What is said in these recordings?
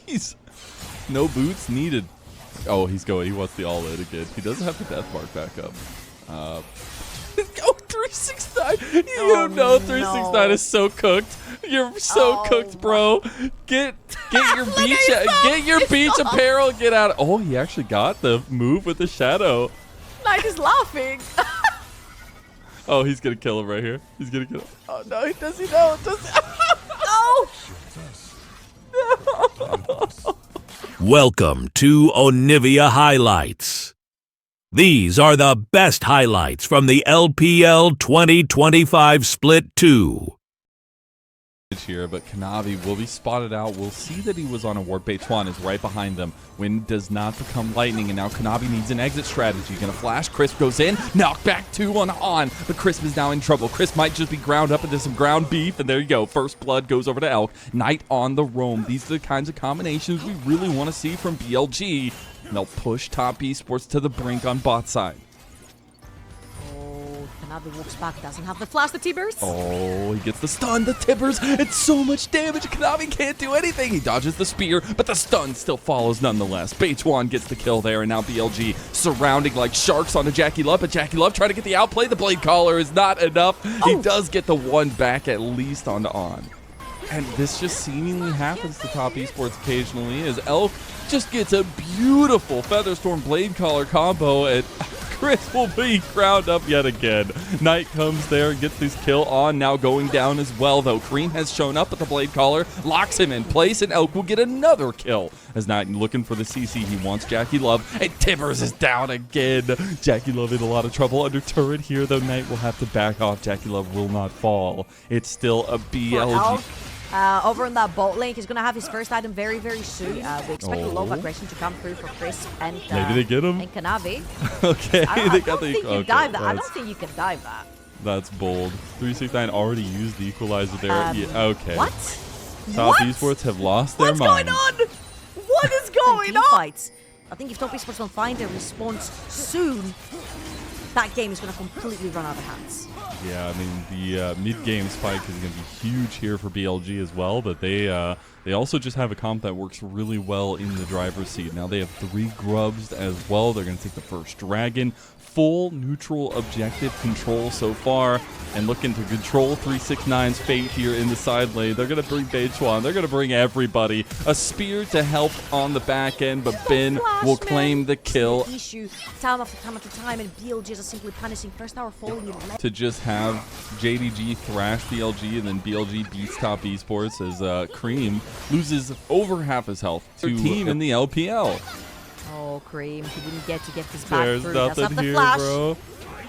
Jeez. No boots needed. Oh, he's going. He wants the all-in again. He doesn't have the death mark back up. Oh, 369. You know 369 is so cooked. You're so cooked, bro. Get your beach beach apparel. Get out. Oh, he actually got the move with the shadow. Knight is laughing. Oh, he's gonna kill him right here. He's gonna kill him. Oh no, he does. He know. Does he? Oh. Welcome to Onivia Highlights. These are the best highlights from the LPL 2025 Split 2. Here, but Kanavi will be spotted out. We'll see that he was on a ward. Beituan is right behind them. Wind does not become lightning, and now Kanavi needs an exit strategy. Gonna flash. Crisp goes in. Knock back 2-1 on, but Crisp is now in trouble. Crisp might just be ground up into some ground beef, and there you go. First blood goes over to Elk. Knight on the roam. These are the kinds of combinations we really want to see from BLG. And they'll push top esports to the brink on bot side. Kanavi walks back, doesn't have the flash, the Tibbers. Oh, he gets the stun, the Tibbers. It's so much damage. Kanavi can't do anything. He dodges the spear, but the stun still follows nonetheless. Beituan gets the kill there, and now BLG surrounding like sharks onto Jackie Love, but Jackie Love trying to get the outplay. The blade collar is not enough. He does get the one back at least onto On. And this just seemingly happens to top esports occasionally as Elk just gets a beautiful Featherstorm blade collar combo, and Chris will be crowned up yet again. Knight comes there and gets his kill on, now going down as well, though. Cream has shown up at the blade collar, locks him in place, and Elk will get another kill. As Knight looking for the CC, he wants Jackie Love, and Tibbers is down again. Jackie Love in a lot of trouble under turret here, though. Knight will have to back off. Jackie Love will not fall. It's still a BLG. Over in that bot lane, he's going to have his first item very, very soon. We expect a lot of aggression to come through for Chris and maybe they get him. And Kanavi. Okay, I don't think you dive that. I don't think you can dive that. That's bold. 369 already used the equalizer there. Yeah, okay. What? Top esports have lost their minds. What's going on? What is going on? I think if top esports don't find a response soon, that game is going to completely run out of hands. Yeah, I mean, the mid-game spike is going to be huge here for BLG as well, but they also just have a comp that works really well in the driver's seat. Now they have 3 grubs as well. They're going to take the first dragon. Full neutral objective control so far, and looking to control 369's fate here in the side lane. They're going to bring Beituan. They're going to bring everybody. A spear to help on the back end, but Ben will claim the kill. Issue time after time after time, and BLG is simply punishing. First tower falling. To just have JDG thrash BLG, and then BLG beats top esports as Cream loses over half his health to team in the LPL. Oh, Cream, he didn't get his back There's through. nothing the here, flash. bro.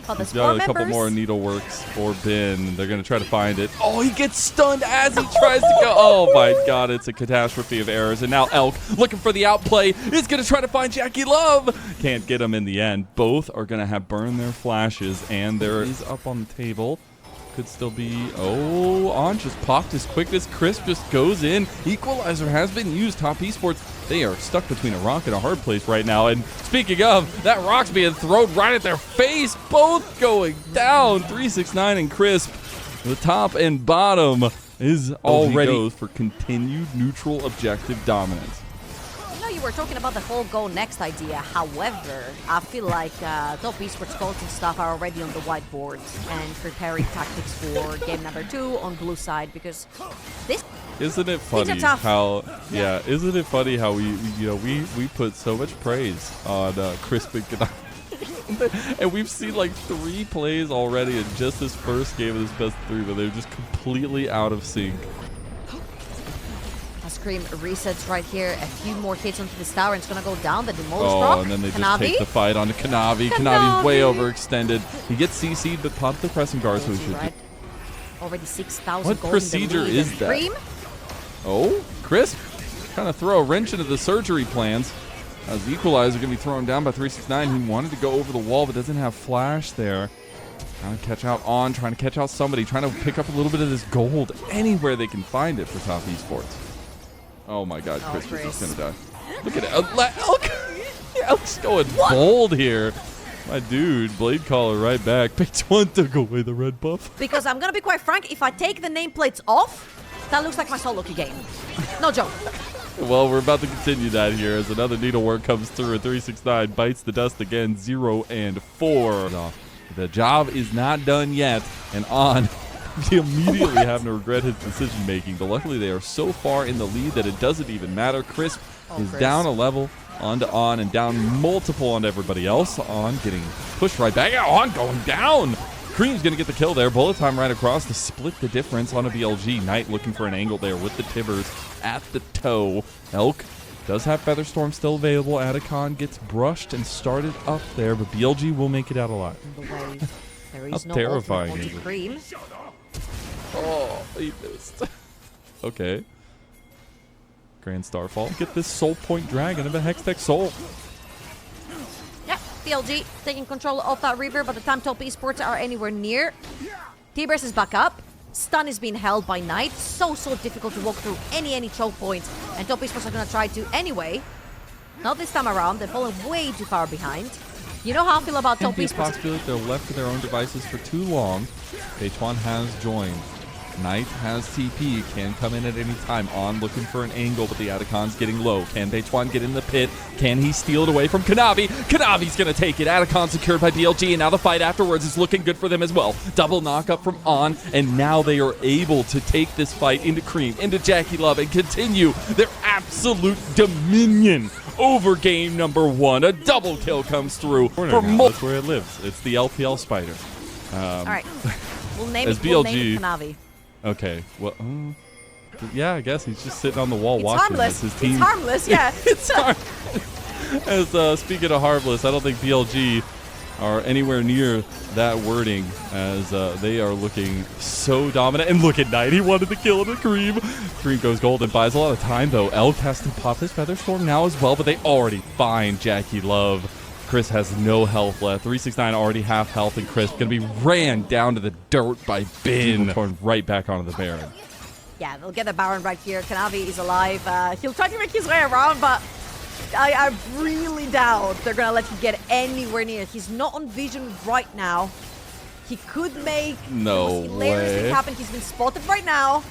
Oh, He's got a couple more needleworks for Ben. They're going to try to find it. Oh, he gets stunned as he tries to go. Oh, my God. It's a catastrophe of errors. And now Elk, looking for the outplay, is going to try to find Jackie Love. Can't get him in the end. Both are going to have burned their flashes, and there is up on the table. Could still be. Oh, On just popped his quickness. Crisp just goes in. Equalizer has been used. Top esports, they are stuck between a rock and a hard place right now. And speaking of, that rock's being thrown right at their face. Both going down. 369 and Crisp. The top and bottom is already goes for continued neutral objective dominance. You were talking about the whole go next idea. However, I feel like top esports coach and stuff are already on the whiteboard and preparing tactics for game number 2 on blue side, because this isn't it funny how isn't it funny how we put so much praise on Crisp and Kanavi. And we've seen like 3 plays already in just this first game of this best of 3, but they're just completely out of sync. Cream resets right here. A few more hits onto this tower, and it's gonna go down. The demolish proc. And then they just take the fight onto Kanavi. Kanavi's way overextended. He gets CC'd, but popped the pressing guard, so he should. Right. Already 6,000. What procedure is that? Cream? Oh, Crisp trying to throw a wrench into the surgery plans. As the equalizer gonna be thrown down by 369. He wanted to go over the wall, but doesn't have flash there. Trying to catch out On, trying to catch out somebody, trying to pick up a little bit of this gold anywhere they can find it for top esports. Oh my God, Chris is just gonna die. Look at it. Elk. Elk's going bold here. My dude, blade collar right back. Beituan took away the red buff. Because I'm gonna be quite frank, if I take the nameplates off, that looks like my solo queue game. No joke. Well, we're about to continue that here as another needlework comes through. 369 bites the dust again, 0-4. The job is not done yet, and On immediately having to regret his decision making. But luckily, they are so far in the lead that it doesn't even matter. Crisp is down a level onto On and down multiple on everybody else. On getting pushed right back. On going down. Cream's going to get the kill there. Bullet time right across to split the difference on a BLG. Knight looking for an angle there with the Tibbers at the toe. Elk does have Featherstorm still available. Atacon gets brushed and started up there, but BLG will make it out alive. There is no terrifying ultimate onto Cream. Oh, he missed. Okay. Grand Starfall. Get this Soul Point Dragon of a Hextech Soul. Yeah, BLG taking control of that river, by the time Top Esports are anywhere near. T-Burst is back up. Stun is being held by Knight. So difficult to walk through any choke points. And Top Esports are going to try to anyway. Not this time around. They've fallen way too far behind. You know how I feel about Top Esports. Possibility they're left to their own devices for too long. H1 has joined. Knight has TP, can come in at any time. On looking for an angle, but the Atacon's getting low. Can H1 get in the pit? Can he steal it away from Kanavi? Kanavi's going to take it. Atacon secured by BLG, and now the fight afterwards is looking good for them as well. Double knockup from On, and now they are able to take this fight into Cream, into Jackie Love, and continue their absolute dominion over game number 1. A double kill comes through. That's where it lives. It's the LPL Spider. All right. We'll name as it BLG. Kanavi. Okay, well, yeah, I guess he's just sitting on the wall watching. Harmless. His team. It's harmless, yeah. It's harmless. As speaking of harmless, I don't think BLG are anywhere near that wording, as they are looking so dominant. And look at Knight, he wanted the kill of the Cream. Cream goes gold and buys a lot of time, though. Elk has to pop his Featherstorm now as well, but they already find Jackie Love. Chris has no health left. 369 already half health, and Chris going to be ran down to the dirt by Bin. Torn right back onto the Baron. Yeah, they'll get the Baron right here. Kanavi is alive. He'll try to make his way around, but I really doubt they're going to let him get anywhere near. He's not on vision right now. He could make no hilarious way thing happen. He's been spotted right now.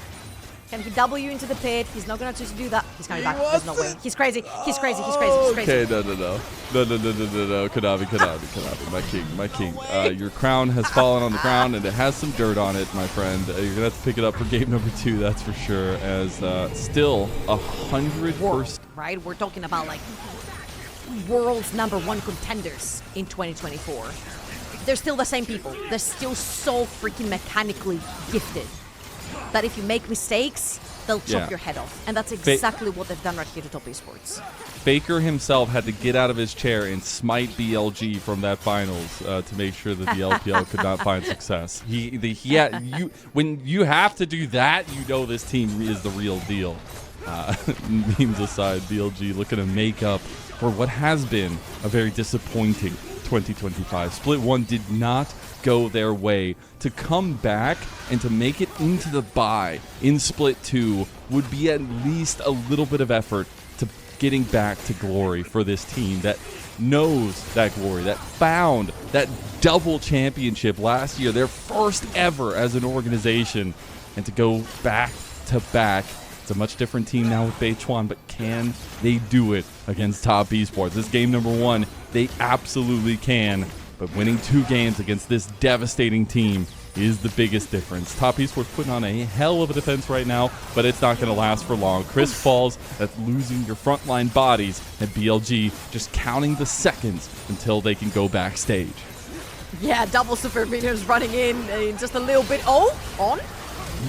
Can he W into the pit? He's not going to choose to do that. He's coming back. There's no way. He's crazy. He's crazy. He's crazy. He's crazy. Okay, no. Kanavi, my king. Your crown has fallen on the ground, and it has some dirt on it, my friend. You're going to have to pick it up for game number 2, that's for sure, as still 100%. Right? We're talking about, like, world's #1 contenders in 2024. They're still the same people. They're still so freaking mechanically gifted that if you make mistakes, they'll chop your head off. And that's exactly what they've done right here to Top Esports. Faker himself had to get out of his chair and smite BLG from that finals to make sure that the LPL could not find success. When you have to do that, you know this team is the real deal. Memes aside, BLG looking to make up for what has been a very disappointing 2025. Split 1 did not go their way. To come back and to make it into the bye in Split 2 would be at least a little bit of effort to getting back to glory for this team that knows that glory, that found that double championship last year, their first ever as an organization, and to go back to back. It's a much different team now with Beichuan, but can they do it against Top Esports? This game number 1, they absolutely can. But winning 2 games against this devastating team is the biggest difference. Top Esports putting on a hell of a defense right now, but it's not going to last for long. Chris falls, that's losing your frontline bodies, and BLG just counting the seconds until they can go backstage. Yeah, double super minions running in just a little bit. Oh, On.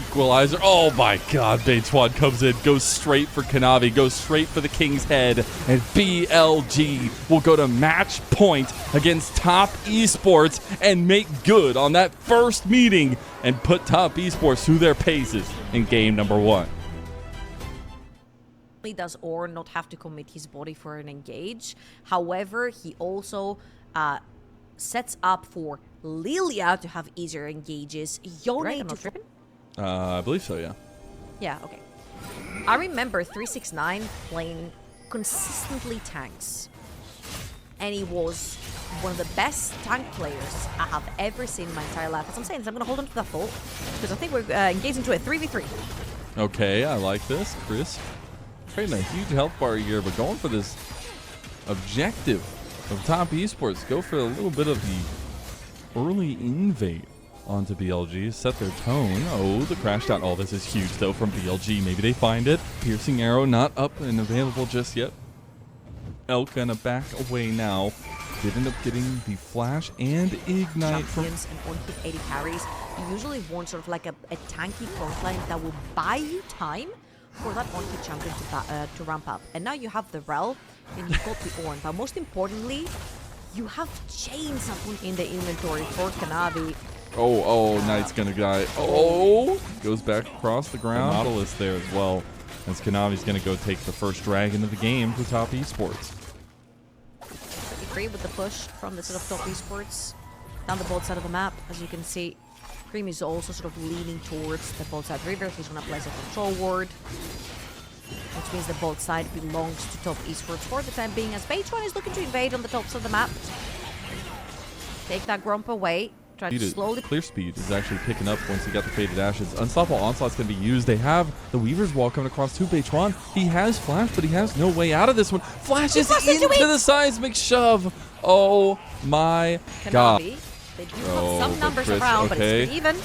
Equalizer. Oh my god, Beichuan comes in, goes straight for Kanavi, goes straight for the King's Head, and BLG will go to match point against Top Esports and make good on that first meeting and put Top Esports through their paces in game number 1. Does Or not have to commit his body for an engage? However, he also sets up for Lilia to have easier engages. Yone to tripping? I believe so, yeah. Yeah, okay. I remember 369 playing consistently tanks. And he was one of the best tank players I have ever seen in my entire life. As I'm saying, I'm going to hold on to that thought, because I think we're engaging into a 3v3. Okay, I like this. Chris Trading a huge health bar here, but going for this objective of Top Esports. Go for a little bit of the early invade onto BLG, set their tone. Oh, the crash down. Oh, this is huge, though, from BLG. Maybe they find it. Piercing arrow not up and available just yet. Elk gonna back away now. Did end up getting the flash and ignite from... Champions and one-hit 80 carries. You usually want sort of like a tanky frontline that will buy you time for that one-hit champion to ramp up. And now you have the Rel, and you've got the Ornn. But most importantly, you have Chains up in the inventory for Kanavi. Oh, Knight's gonna die. Oh, goes back across the ground. Nautilus there as well, as Kanavi's gonna go take the first dragon of the game for Top Esports. Agree with the push from the sort of Top Esports down the both side of the map. As you can see, Cream is also sort of leaning towards the both side river. He's gonna place a control ward, which means the both side belongs to Top Esports for the time being, as BH1 is looking to invade on the tops of the map. Take that Grump away. Try to slowly... Clear speed is actually picking up once he got the Faded Ashes. Unstoppable Onslaught's going to be used. They have the Weaver's Wall coming across to BH1. He has Flash, but he has no way out of this one. Flashes into the seismic shove. Oh my god. They do have some numbers around, but it's pretty even.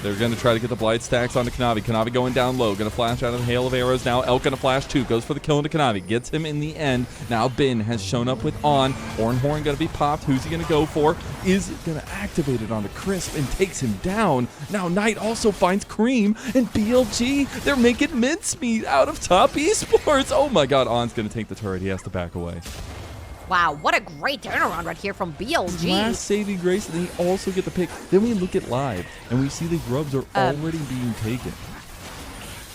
They're going to try to get the Blight stacks onto Kanavi. Kanavi going down low. Going to flash out of the hail of arrows now. Elk going to flash too. Goes for the kill into Kanavi. Gets him in the end. Now Bin has shown up with On. Horn going to be popped. Who's he going to go for? Is going to activate it onto Crisp and takes him down. Now Knight also finds Cream and BLG. They're making mincemeat out of Top Esports. Oh my god. On's going to take the turret. He has to back away. Wow, what a great turnaround right here from BLG. Last saving grace, and they also get the pick. Then we look at live, and we see the grubs are already being taken.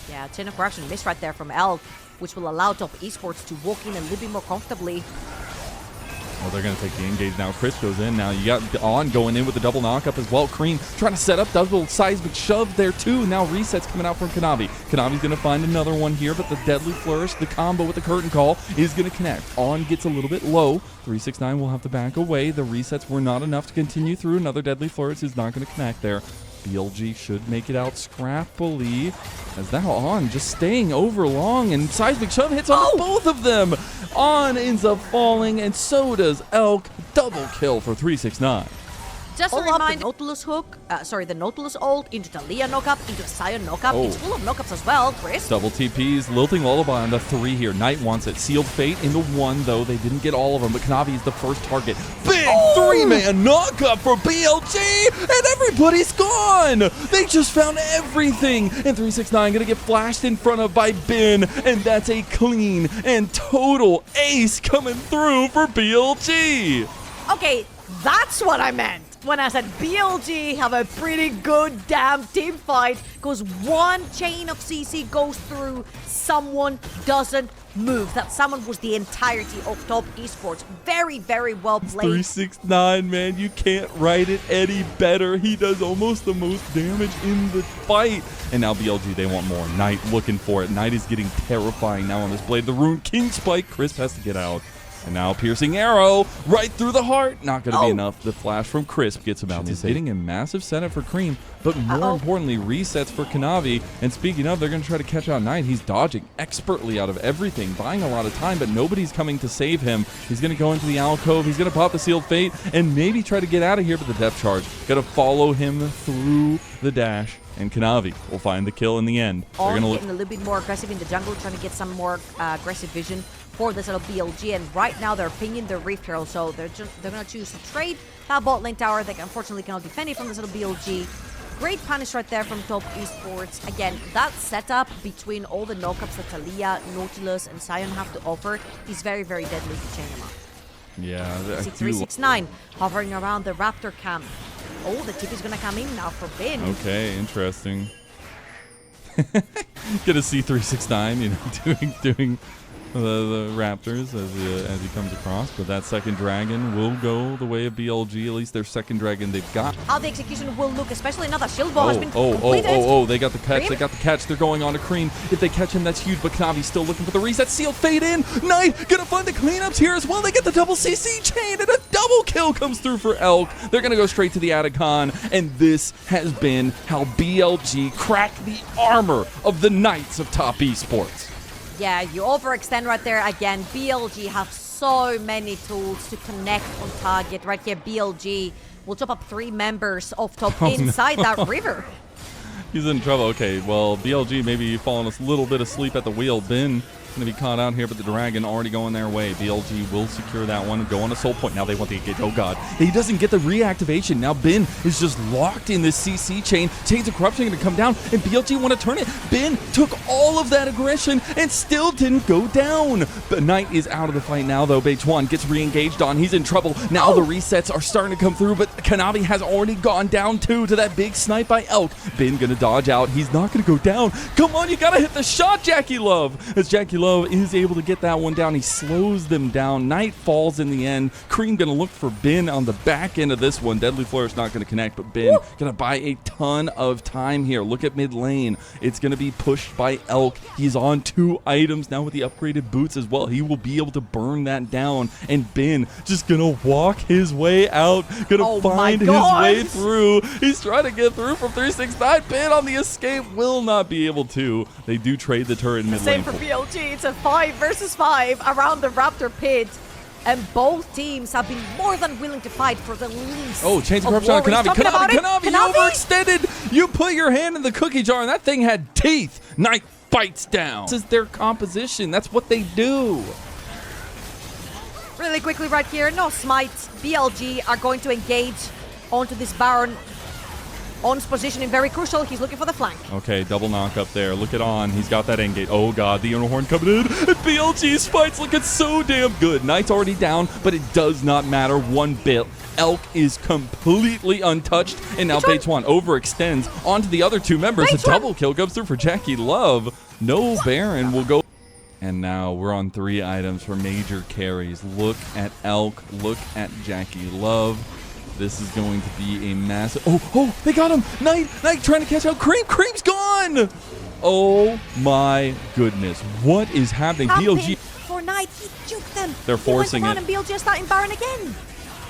Yeah, chain of correction missed right there from Elk, which will allow Top Esports to walk in a little bit more comfortably. Oh, they're going to take the engage now. Chris goes in. Now you got On going in with the double knockup as well. Cream trying to set up double seismic shove there too. Now resets coming out from Kanavi. Kanavi's going to find another one here, but the deadly flourish, the combo with the curtain call is going to connect. On gets a little bit low. 369 will have to back away. The resets were not enough to continue through. Another deadly flourish is not going to connect there. BLG should make it out scrappily, as now On just staying over long, and seismic shove hits on both of them. On ends up falling, and so does Elk. Double kill for 369. Just a reminder, the Nautilus hook, the Nautilus ult into Talia knockup, into Sion knockup. It's full of knockups as well, Chris. Double TPs, Lilting Lullaby on the 3 here. Knight wants it. Sealed Fate into 1, though. They didn't get all of them, but Kanavi is the first target. Big 3-man knockup for BLG, and everybody's gone. They just found everything. And 369 going to get flashed in front of by Bin, and that's a clean and total ace coming through for BLG. Okay, that's what I meant when I said BLG have a pretty good damn team fight, because one chain of CC goes through, someone doesn't move. That someone was the entirety of Top Esports. Very, very well played. 369, man, you can't write it any better. He does almost the most damage in the fight. And now BLG, they want more. Knight looking for it. Knight is getting terrifying now on this blade. The Rune King Spike. Crisp has to get out. And now piercing arrow right through the heart. Not going to be enough. The flash from Crisp gets him out. He's getting a massive setup for Cream, but more importantly, resets for Kanavi. And speaking of, they're going to try to catch out Knight. He's dodging expertly out of everything, buying a lot of time, but nobody's coming to save him. He's going to go into the alcove. He's going to pop the Sealed Fate and maybe try to get out of here, but the depth charge going to follow him through the dash. And Kanavi will find the kill in the end. They're getting a little bit more aggressive in the jungle, trying to get some more aggressive vision for this little BLG, and right now they're pinging the Rift Herald, so they're going to choose to trade that bot lane tower. They unfortunately cannot defend it from this little BLG. Great punish right there from Top Esports. Again, that setup between all the knockups that Talia, Nautilus, and Sion have to offer is very, very deadly to chain them up. Yeah. 369 hovering around the Raptor camp. Oh, the tip is going to come in now for Bin. Okay, interesting. Gonna see 369, you know, doing the Raptors as he comes across, but that second dragon will go the way of BLG. At least their second dragon they've got. How the execution will look, especially now that shield ball has been completed. They got the catch. Cream? They got the catch. They're going on to Cream. If they catch him, that's huge. But Kanavi's still looking for the reset. Sealed Fade in. Knight gonna find the cleanups here as well. They get the double CC chain, and a double kill comes through for Elk. They're gonna go straight to the Atacon, and this has been how BLG cracked the armor of the Knights of Top Esports. Yeah, you overextend right there again. BLG have so many tools to connect on target. Right here, BLG will chop up 3 members off top inside that river. He's in trouble. Okay, well, BLG maybe falling a little bit asleep at the wheel. Bin going to be caught out here, but the Dragon already going their way. BLG will secure that one and go on a soul point. Now they want the engage. Oh, God. He doesn't get the reactivation. Now Bin is just locked in this CC chain. Chains of Corruption going to come down, and BLG want to turn it. Bin took all of that aggression and still didn't go down. But Knight is out of the fight now, though. Bechuan gets re-engaged on. He's in trouble. Now the resets are starting to come through, but Kanavi has already gone down, too, to that big snipe by Elk. Bin going to dodge out. He's not going to go down. Come on, you got to hit the shot, Jackie Love. As Jackie Love is able to get that one down, he slows them down. Knight falls in the end. Cream going to look for Bin on the back end of this one. Deadly Flourish not going to connect, but Bin going to buy a ton of time here. Look at mid lane. It's going to be pushed by Elk. He's on 2 items now with the upgraded boots as well. He will be able to burn that down, and Bin just going to walk his way out. Going to find his way through. He's trying to get through from 369. Bin on the escape will not be able to. They do trade the turret in mid lane. Same for BLG. It's a 5 versus 5 around the Raptor pit. And both teams have been more than willing to fight for the least. Oh, Chains of Corruption on Kanavi. Kanavi, you overextended. You put your hand in the cookie jar, and that thing had teeth. Knight bites down. This is their composition. That's what they do. Really quickly right here. No smites. BLG are going to engage onto this Baron. On's positioning very crucial. He's looking for the flank. Okay, double knock up there. Look at On. He's got that engage. Oh, God. The Unicorn coming in. And BLG's fight's looking so damn good. Knight's already down, but it does not matter one bit. Elk is completely untouched, and now Bechuan overextends onto the other 2 members. A double kill comes through for Jackie Love. No Baron will go. And now we're on 3 items for major carries. Look at Elk. Look at Jackie Love. This is going to be a massive... Oh, they got him! Knight trying to catch out Cream! Cream's gone! Oh my goodness. What is happening? BLG... For Knight, he juked them. They're forcing it. And BLG is starting Baron again.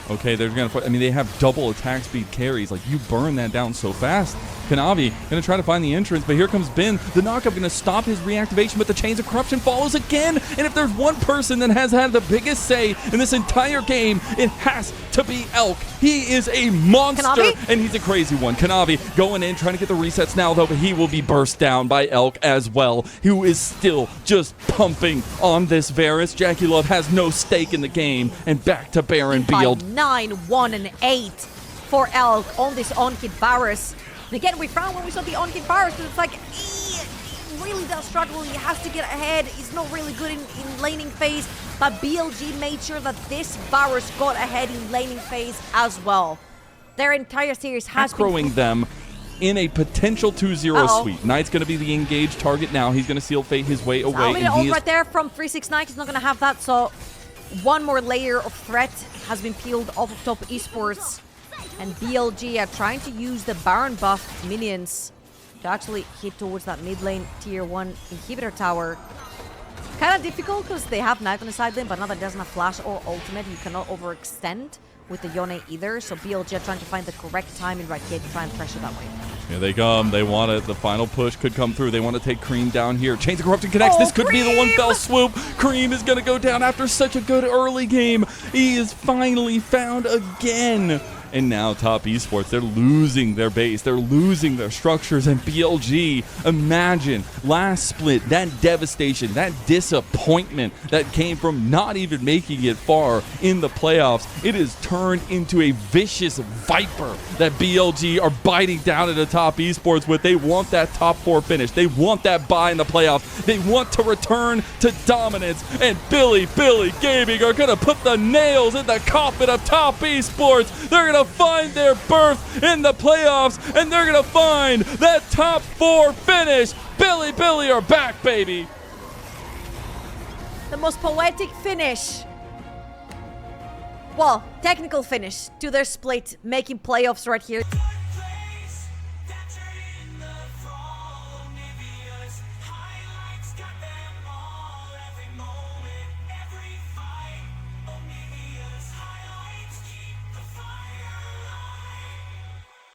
Okay, they're going to... I mean, they have double attack speed carries. Like, you burn that down so fast. Kanavi going to try to find the entrance, but here comes Bin. The knockup going to stop his reactivation, but the Chains of Corruption follows again. And if there's one person that has had the biggest say in this entire game, it has to be Elk. He is a monster, Kanavi? And he's a crazy one. Kanavi going in, trying to get the resets now, though, but he will be burst down by Elk as well, who is still just pumping on this Varus. Jackie Love has no stake in the game, and back to Baron BLG. 9, 1, and 8 for Elk on this on-kit Varus. And again, we found when we saw the on-kit Varus, because it's like, he really does struggle. He has to get ahead. He's not really good in laning phase, but BLG made sure that this Varus got ahead in laning phase as well. Their entire series has been them in a potential 2-0 sweep. Knight's going to be the engaged target now. He's going to seal fate his way away. And he right there from 369. He's not going to have that, so one more layer of threat has been peeled off of top Esports. And BLG are trying to use the Baron buff minions to actually hit towards that mid lane tier 1 inhibitor tower. Kind of difficult because they have Knight on the side lane, but now that doesn't have flash or ultimate, you cannot overextend with the Yone either. So BLG are trying to find the correct timing right here to try and pressure that way. Here they come. They want it. The final push could come through. They want to take Cream down here. Chains of Corruption connects. This could be the one fell swoop. Cream is going to go down after such a good early game. He is finally found again. And now top Esports, they're losing their base. They're losing their structures. And BLG, imagine last split, that devastation, that disappointment that came from not even making it far in the playoffs. It is turned into a vicious viper that BLG are biting down at the top Esports with. They want that top 4 finish. They want that bye in the playoffs. They want to return to dominance. And Bilibili Gaming are going to put the nails in the coffin of top Esports. They're going to find their berth in the playoffs, and they're gonna find that top 4 finish. Bilibili are back, baby. The most poetic finish, well, technical finish to their split, making playoffs right here.